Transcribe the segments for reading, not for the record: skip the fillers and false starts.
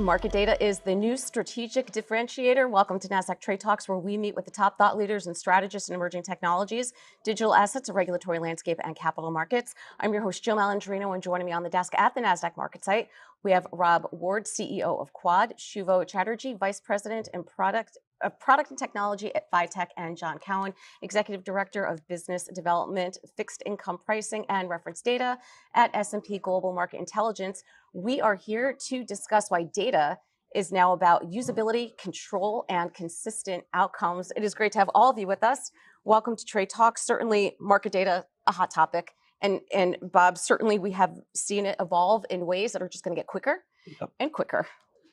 Market data is the new strategic differentiator. Welcome to Nasdaq Trade Talks, where we meet with the top thought leaders and strategists in emerging technologies, digital assets, a regulatory landscape, and capital markets. I'm your host, Jill Malandrino, and joining me on the desk at the Nasdaq Market site, we have Rob Ward, CEO of QUODD, Suvo Chatterjee, Vice President and Product and Technology at Fi-Tek, and John Cowen, Executive Director of Business Development, Fixed Income Pricing, and Reference Data at S&P Global Market Intelligence. We are here to discuss why data is now about usability, control, and consistent outcomes. It is great to have all of you with us. Welcome to Trade Talks. Certainly, market data, a hot topic. And Bob, certainly we have seen it evolve in ways that are just going to get quicker and quicker.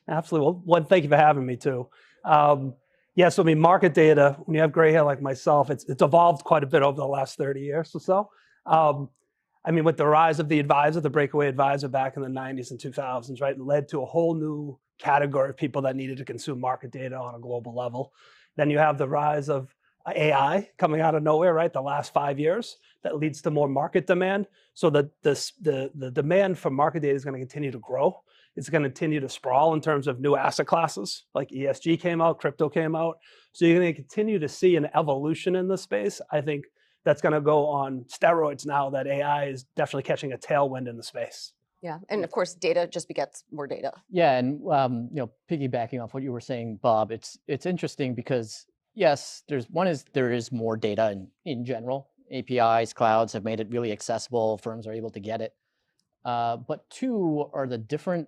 Absolutely. Well, one, thank you for having me too. Yeah, so I mean, market data, when you have gray hair like myself, it's evolved quite a bit over the last 30 years or so. I mean, with the rise of the advisor, the breakaway advisor back in the 90s and 2000s, right, it led to a whole new category of people that needed to consume market data on a global level. Then you have the rise of AI coming out of nowhere, right, the last 5 years, that leads to more market demand. So the demand for market data is going to continue to grow. It's going to continue to sprawl in terms of new asset classes, like ESG came out, crypto came out. So you're going to continue to see an evolution in this space. I think that's going to go on steroids now that AI is definitely catching a tailwind in the space. Yeah, and of course, data just begets more data. Yeah, and piggybacking off what you were saying, Bob, it's interesting because yes, there is more data in general. APIs, clouds have made it really accessible. Firms are able to get it. But two are the different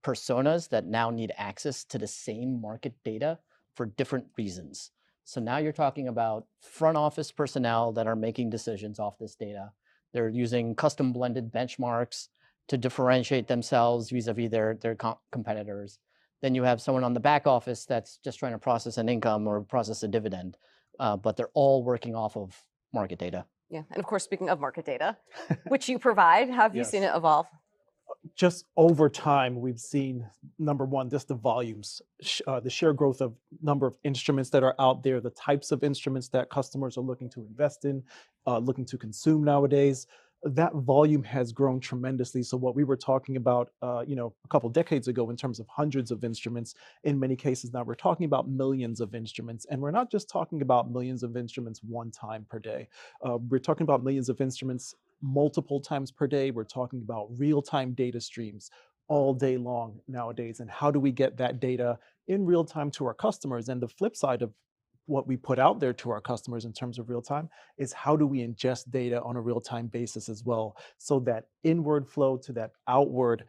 personas that now need access to the same market data for different reasons. So now you're talking about front office personnel that are making decisions off this data. They're using custom blended benchmarks to differentiate themselves vis-a-vis their competitors. Then you have someone on the back office that's just trying to process an income or process a dividend, but they're all working off of market data. Yeah, and of course, speaking of market data, which you provide, how have you seen it evolve? Just over time, we've seen, number one, just the volumes, the sheer growth of number of instruments that are out there, the types of instruments that customers are looking to invest in, looking to consume nowadays. That volume has grown tremendously. So what we were talking about, a couple decades ago in terms of hundreds of instruments, in many cases now we're talking about millions of instruments. And we're not just talking about millions of instruments one time per day. We're talking about millions of instruments multiple times per day. We're talking about real-time data streams all day long nowadays. And how do we get that data in real time to our customers? And the flip side of what we put out there to our customers in terms of real time is how do we ingest data on a real time basis as well, so that inward flow to that outward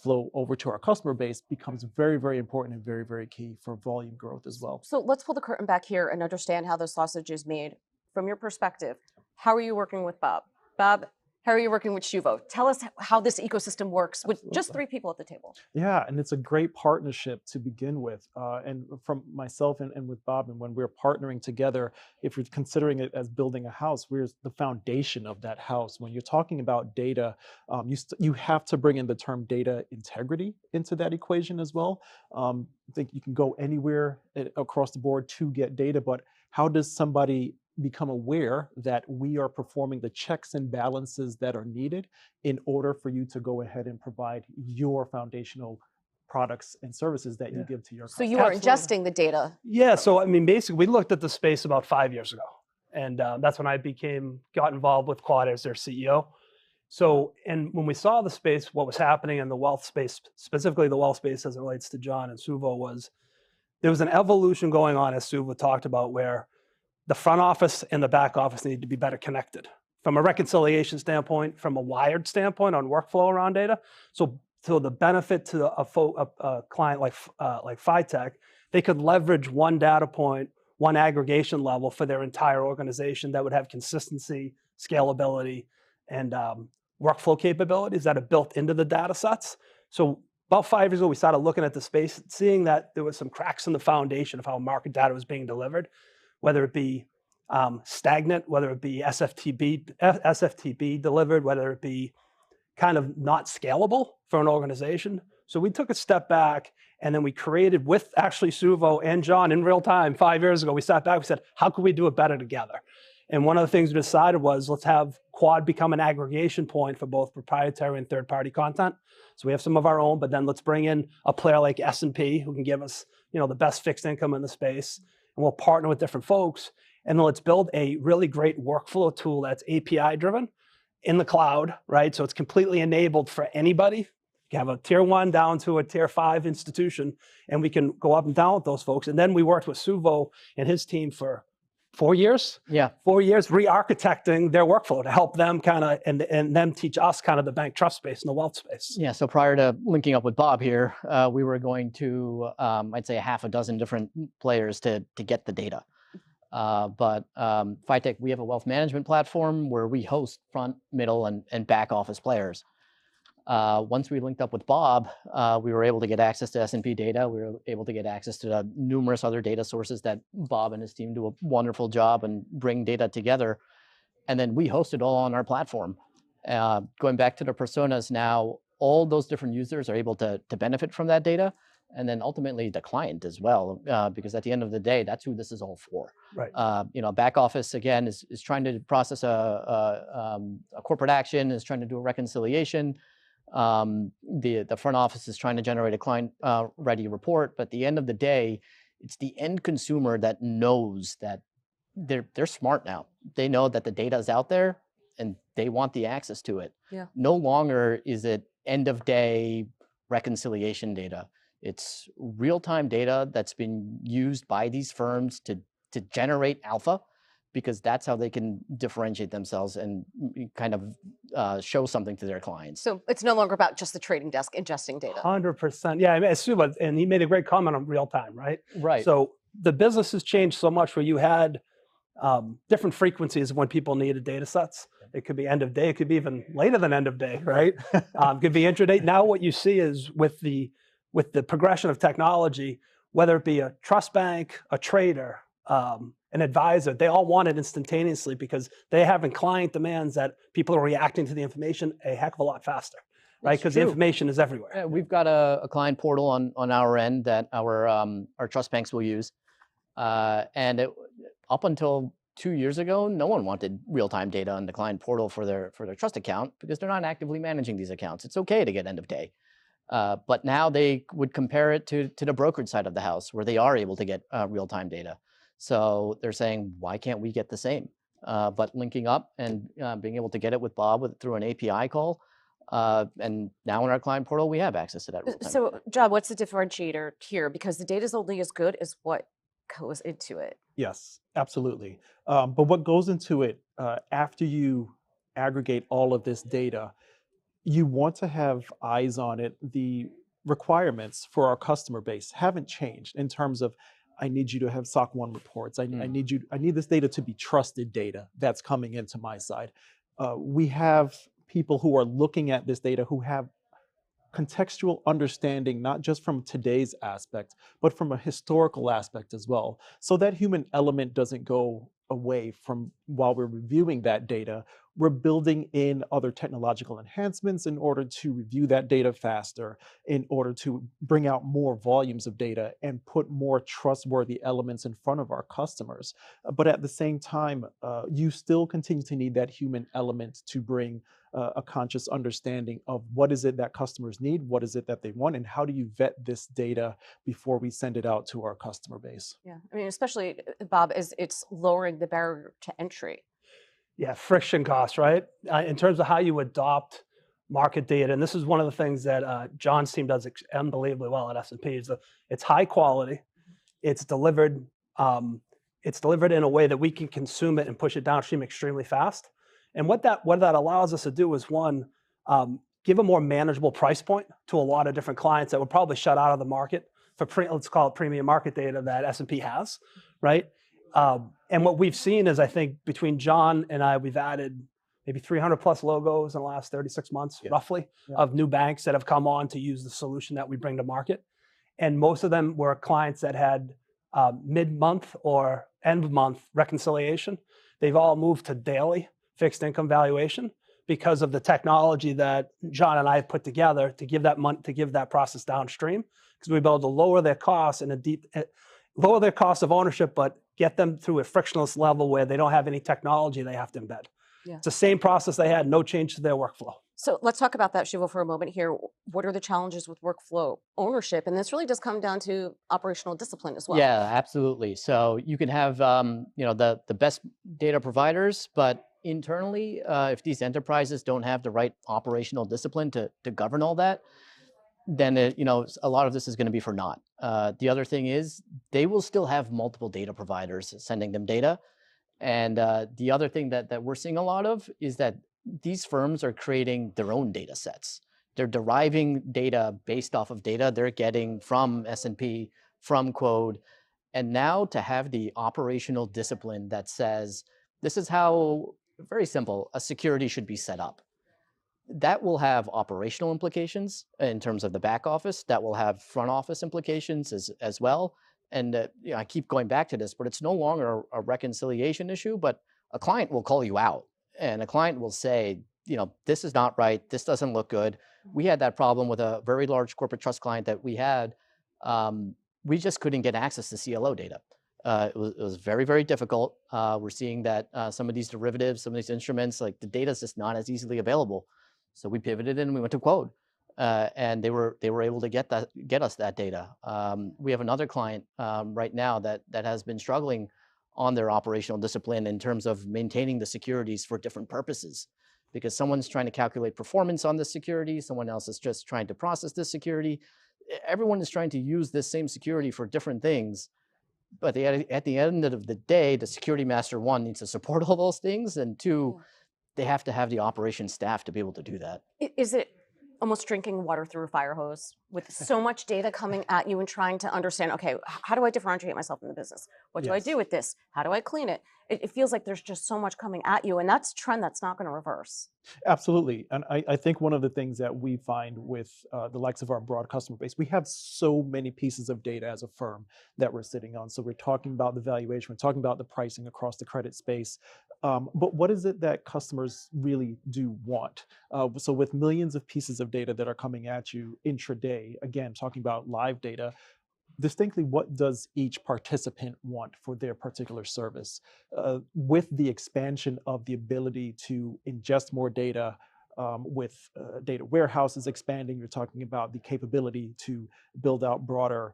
flow over to our customer base becomes very, very important and very, very key for volume growth as well. So let's pull the curtain back here and understand how the sausage is made. From your perspective, how are you working with Bob? Bob, how are you working with Suvo? Tell us how this ecosystem works with just three people at the table. Yeah, and it's a great partnership to begin with. And from myself and with Bob, and when we're partnering together, if you're considering it as building a house, we're the foundation of that house. When you're talking about data, you have to bring in the term data integrity into that equation as well. I think you can go anywhere across the board to get data, but how does somebody become aware that we are performing the checks and balances that are needed in order for you to go ahead and provide your foundational products and services that you give to your customers? So you are ingesting the data. Yeah, so I mean, basically, we looked at the space about 5 years ago. And that's when I got involved with QUODD as their CEO. So, and when we saw the space, what was happening in the wealth space, specifically the wealth space as it relates to John and Suvo, there was an evolution going on, as Suvo talked about, where the front office and the back office need to be better connected from a reconciliation standpoint, from a wired standpoint on workflow around data. So the benefit to a client like Fi-Tek, they could leverage one data point, one aggregation level for their entire organization that would have consistency, scalability, and workflow capabilities that are built into the data sets. So about 5 years ago, we started looking at the space, seeing that there was some cracks in the foundation of how market data was being delivered, whether it be stagnant, whether it be SFTP delivered, whether it be kind of not scalable for an organization. So we took a step back, and then we created, with actually Suvo and John in real time 5 years ago, we sat back, we said, how could we do it better together? And one of the things we decided was let's have QUODD become an aggregation point for both proprietary and third-party content. So we have some of our own, but then let's bring in a player like S&P who can give us, the best fixed income in the space, and we'll partner with different folks. And then let's build a really great workflow tool that's API driven in the cloud, right? So it's completely enabled for anybody. You can have a tier 1 down to a tier 5 institution, and we can go up and down with those folks. And then we worked with Suvo and his team for 4 years. Yeah. 4 years re-architecting their workflow to help them kind of, and them teach us kind of the bank trust space and the wealth space. Yeah, so prior to linking up with Bob here, we were going to, I'd say, a half a dozen different players to get the data. But Fi-Tek, we have a wealth management platform where we host front, middle, and back office players. Once we linked up with Bob, we were able to get access to S&P data. We were able to get access to the numerous other data sources that Bob and his team do a wonderful job and bring data together. And then we host it all on our platform. Going back to the personas now, all those different users are able to benefit from that data. And then ultimately the client as well, because at the end of the day, that's who this is all for. Right. Back office, again, is trying to process a corporate action, is trying to do a reconciliation. The front office is trying to generate a client ready report, but at the end of the day, it's the end consumer that knows that they're smart now. They know that the data is out there and they want the access to it. Yeah. No longer is it end of day reconciliation data. It's real-time data that's been used by these firms to generate alpha, because that's how they can differentiate themselves and kind of show something to their clients. So it's no longer about just the trading desk ingesting data. 100%. Yeah, I mean, Suvo, and he made a great comment on real time, right? Right. So the business has changed so much where you had different frequencies of when people needed data sets. It could be end of day. It could be even later than end of day, right? Could be intraday. Now what you see is with the progression of technology, whether it be a trust bank, a trader, an advisor, they all want it instantaneously because they're having client demands that people are reacting to the information a heck of a lot faster, right? Because the information is everywhere. Yeah, we've got a client portal on our end that our trust banks will use. Up until 2 years ago, no one wanted real-time data on the client portal for their trust account because they're not actively managing these accounts. It's okay to get end of day. But now they would compare it to the brokerage side of the house where they are able to get real-time data. So they're saying, why can't we get the same? But linking up and being able to get it with Bob through an API call. And now in our client portal, we have access to that real-time So, data. John, what's the differentiator here? Because the data is only as good as what goes into it. Yes, absolutely. But what goes into it after you aggregate all of this data, you want to have eyes on it. The requirements for our customer base haven't changed in terms of, I need you to have SOC 1 reports. I need this data to be trusted data that's coming into my side. We have people who are looking at this data who have contextual understanding, not just from today's aspect, but from a historical aspect as well. So that human element doesn't go away from while we're reviewing that data. We're building in other technological enhancements in order to review that data faster, in order to bring out more volumes of data and put more trustworthy elements in front of our customers. But at the same time, you still continue to need that human element to bring a conscious understanding of what is it that customers need, what is it that they want, and how do you vet this data before we send it out to our customer base. Yeah, I mean, especially, Bob, as it's lowering the barrier to entry. Yeah, friction costs, right? In terms of how you adopt market data, and this is one of the things that John's team does unbelievably well at S&P, is it's high quality, it's delivered in a way that we can consume it and push it downstream extremely fast. And what that allows us to do is, one, give a more manageable price point to a lot of different clients that would probably shut out of the market for let's call it premium market data that S&P has, right? And what we've seen is, I think between John and I, we've added maybe 300 plus logos in the last 36 months, roughly, of new banks that have come on to use the solution that we bring to market. And most of them were clients that had mid-month or end-month reconciliation. They've all moved to daily fixed income valuation because of the technology that John and I have put together to give that process downstream, because we've been able to lower their costs in lower their cost of ownership, but get them through a frictionless level where they don't have any technology they have to embed. Yeah. It's the same process they had, no change to their workflow. So let's talk about that, Suvo, for a moment here. What are the challenges with workflow ownership? And this really does come down to operational discipline as well. Yeah, absolutely. So you can have the best data providers, but internally, if these enterprises don't have the right operational discipline to govern all that, then a lot of this is going to be for naught. The other thing is they will still have multiple data providers sending them data. And the other thing that we're seeing a lot of is that these firms are creating their own data sets. They're deriving data based off of data they're getting from S&P, from QUODD. And now to have the operational discipline that says, this is how, very simple, a security should be set up. That will have operational implications in terms of the back office. That will have front office implications as well. And I keep going back to this, but it's no longer a reconciliation issue, but a client will call you out and a client will say, this is not right. This doesn't look good. We had that problem with a very large corporate trust client that we had. We just couldn't get access to CLO data. It was very, very difficult. We're seeing that some of these derivatives, some of these instruments, like the data is just not as easily available. So we pivoted and we went to QUODD, and they were able to get us that data. We have another client right now that has been struggling on their operational discipline in terms of maintaining the securities for different purposes, because someone's trying to calculate performance on the security, someone else is just trying to process this security. Everyone is trying to use this same security for different things. But at the end of the day, the security master, one, needs to support all those things, and two, they have to have the operations staff to be able to do that. Is it almost drinking water through a fire hose with so much data coming at you and trying to understand, okay, how do I differentiate myself in the business? What do I do with this? How do I clean it? It feels like there's just so much coming at you, and that's a trend that's not going to reverse. Absolutely. And I think one of the things that we find with the likes of our broad customer base, we have so many pieces of data as a firm that we're sitting on. So we're talking about the valuation, we're talking about the pricing across the credit space. But what is it that customers really do want? So with millions of pieces of data that are coming at you intraday, again, talking about live data, distinctly, what does each participant want for their particular service? With the expansion of the ability to ingest more data, with data warehouses expanding, you're talking about the capability to build out broader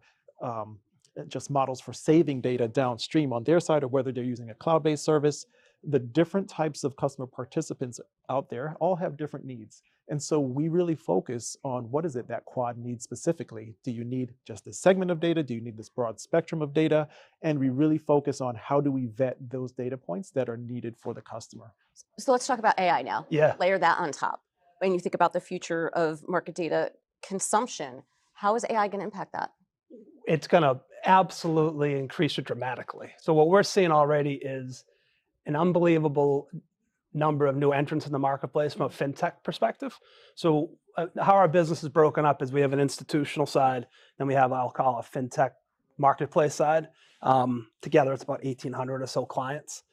just models for saving data downstream on their side, or whether they're using a cloud-based service. The different types of customer participants out there all have different needs. And so we really focus on what is it that QUODD needs specifically. Do you need just this segment of data? Do you need this broad spectrum of data? And we really focus on how do we vet those data points that are needed for the customer. So let's talk about AI now. Yeah. Layer that on top. When you think about the future of market data consumption, how is AI going to impact that? It's going to absolutely increase it dramatically. So what we're seeing already is an unbelievable number of new entrants in the marketplace from a fintech perspective. So how our business is broken up is we have an institutional side, then we have, I'll call a fintech marketplace side. Together, it's about 1,800 or so clients.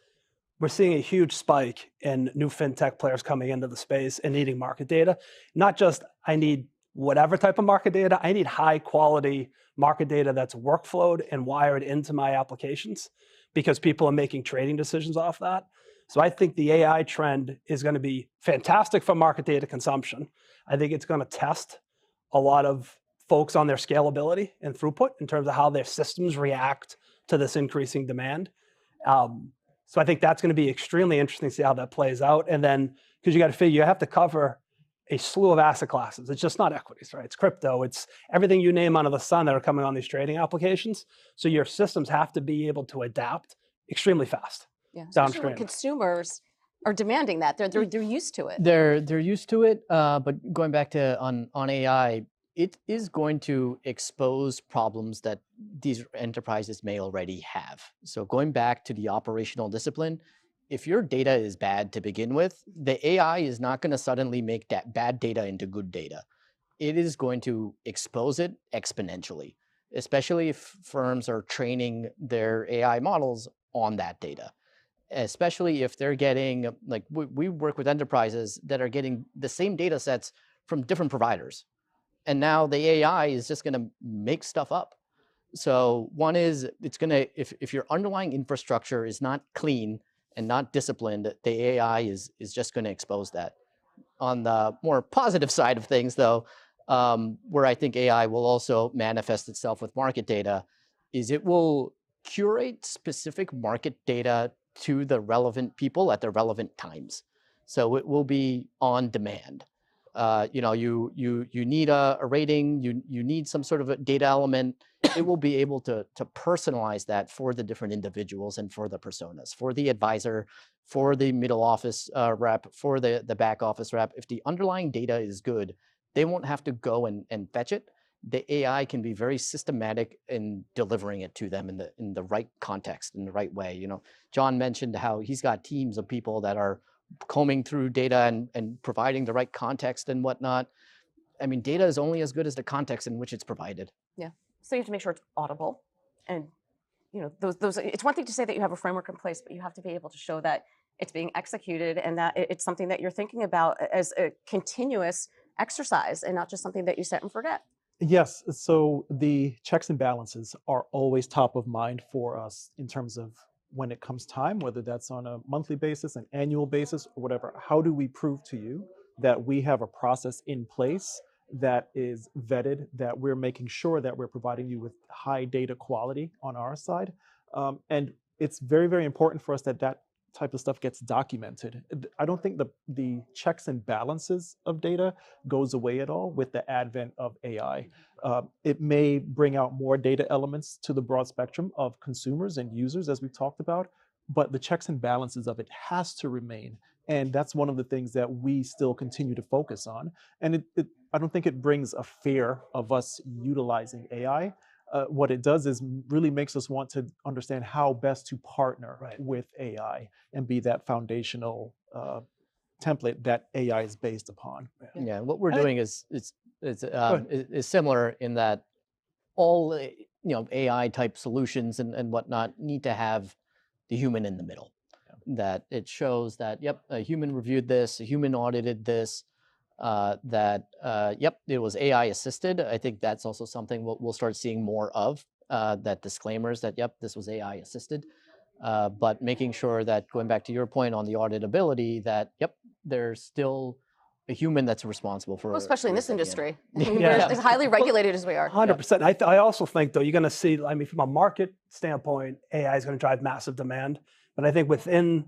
We're seeing a huge spike in new fintech players coming into the space and needing market data. Not just, I need whatever type of market data, I need high quality market data that's workflowed and wired into my applications, because people are making trading decisions off that. So I think the AI trend is going to be fantastic for market data consumption. I think it's going to test a lot of folks on their scalability and throughput in terms of how their systems react to this increasing demand. So I think that's going to be extremely interesting to see how that plays out. And then, because you got to figure, you have to cover a slew of asset classes. It's just not equities, right? It's crypto. It's everything you name under the sun that are coming on these trading applications. So your systems have to be able to adapt extremely fast. Yeah, especially when consumers are demanding that. They're used to it. They're used to it. But going back to on AI, it is going to expose problems that these enterprises may already have. So going back to the operational discipline, if your data is bad to begin with, the AI is not going to suddenly make that bad data into good data. It is going to expose it exponentially, especially if firms are training their AI models on that data. Especially if they're getting, like we work with enterprises that are getting the same data sets from different providers. And now the AI is just going to make stuff up. So one is it's going to, if your underlying infrastructure is not clean and not disciplined, the AI is just going to expose that. On the more positive side of things, though, where I think AI will also manifest itself with market data, is it will curate specific market data to the relevant people at the relevant times. So it will be on demand. You need a rating, you need some sort of a data element. It will be able to personalize that for the different individuals and for the personas, for the advisor, for the middle office rep, for the back office rep. If the underlying data is good, they won't have to go and fetch it. The AI can be very systematic in delivering it to them in the right context, in the right way. John mentioned how he's got teams of people that are combing through data and providing the right context and whatnot. I mean, data is only as good as the context in which it's provided. Yeah. So you have to make sure it's audible, and those. It's one thing to say that you have a framework in place, but you have to be able to show that it's being executed and that it's something that you're thinking about as a continuous exercise and not just something that you set and forget. Yes, so the checks and balances are always top of mind for us in terms of when it comes time, whether that's on a monthly basis, an annual basis, or whatever. How do we prove to you that we have a process in place that is vetted, that we're making sure that we're providing you with high data quality on our side? And it's very, very important for us that type of stuff gets documented. I don't think the checks and balances of data goes away at all with the advent of AI. It may bring out more data elements to the broad spectrum of consumers and users, as we've talked about, but the checks and balances of it has to remain. And that's one of the things that we still continue to focus on. And I don't think it brings a fear of us utilizing AI. What it does is really makes us want to understand how best to partner with AI and be that foundational template that AI is based upon. Yeah, what we're doing is similar in that all AI type solutions and whatnot need to have the human in the middle. That it shows that a human reviewed this, a human audited this. It was AI assisted. I think that's also something we'll start seeing more of, that disclaimers that, this was AI assisted. But making sure that, going back to your point on the auditability, that, there's still a human that's responsible for. Well, especially in this industry. Yeah. As highly regulated as we are. 100%. I also think, though, you're going to see, from a market standpoint, AI is going to drive massive demand. But I think within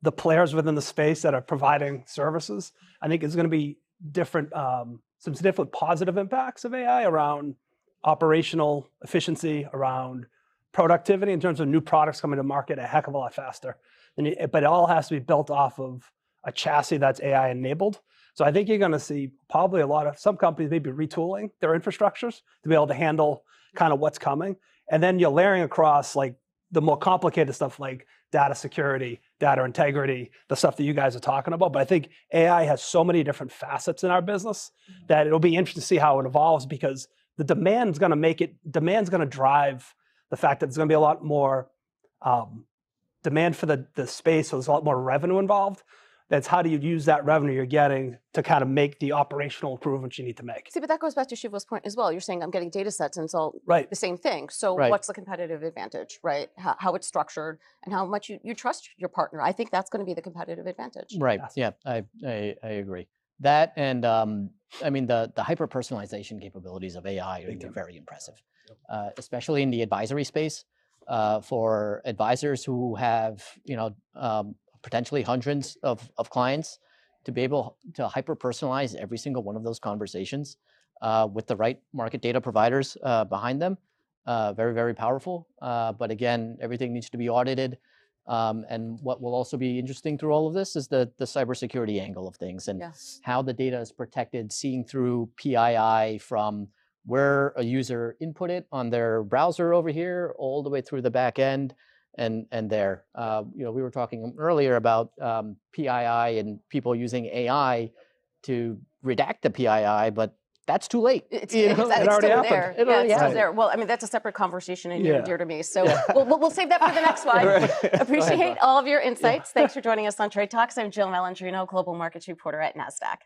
the players within the space that are providing services, I think it's going to be different, some different positive impacts of AI around operational efficiency, around productivity in terms of new products coming to market a heck of a lot faster. But it all has to be built off of a chassis that's AI enabled. So I think you're going to see probably some companies maybe retooling their infrastructures to be able to handle kind of what's coming. And then you're layering across the more complicated stuff like data security, data integrity, the stuff that you guys are talking about. But I think AI has so many different facets in our business that it'll be interesting to see how it evolves, because the demand's going to drive the fact that there's going to be a lot more demand for the space. So there's a lot more revenue involved. That's how do you use that revenue you're getting to kind of make the operational improvements you need to make. See, but that goes back to Suvo's point as well. You're saying I'm getting data sets and it's all the same thing. So what's the competitive advantage, right? How it's structured and how much you trust your partner. I think that's going to be the competitive advantage. Right. Yeah, I agree. That and the hyper-personalization capabilities of AI are very impressive, especially in the advisory space for advisors who have potentially hundreds of clients, to be able to hyper-personalize every single one of those conversations with the right market data providers behind them. Very, very powerful. But again, everything needs to be audited. And what will also be interesting through all of this is the cybersecurity angle of things and how the data is protected, seeing through PII from where a user input it on their browser over here, all the way through the back end. And there, we were talking earlier about PII and people using AI to redact the PII, but that's too late. It's still there. It already happened. There. Well, that's a separate conversation and near and dear to me. So we'll save that for the next one. Appreciate all of your insights. Thanks for joining us on Trade Talks. I'm Jill Malandrino, Global Markets Reporter at Nasdaq.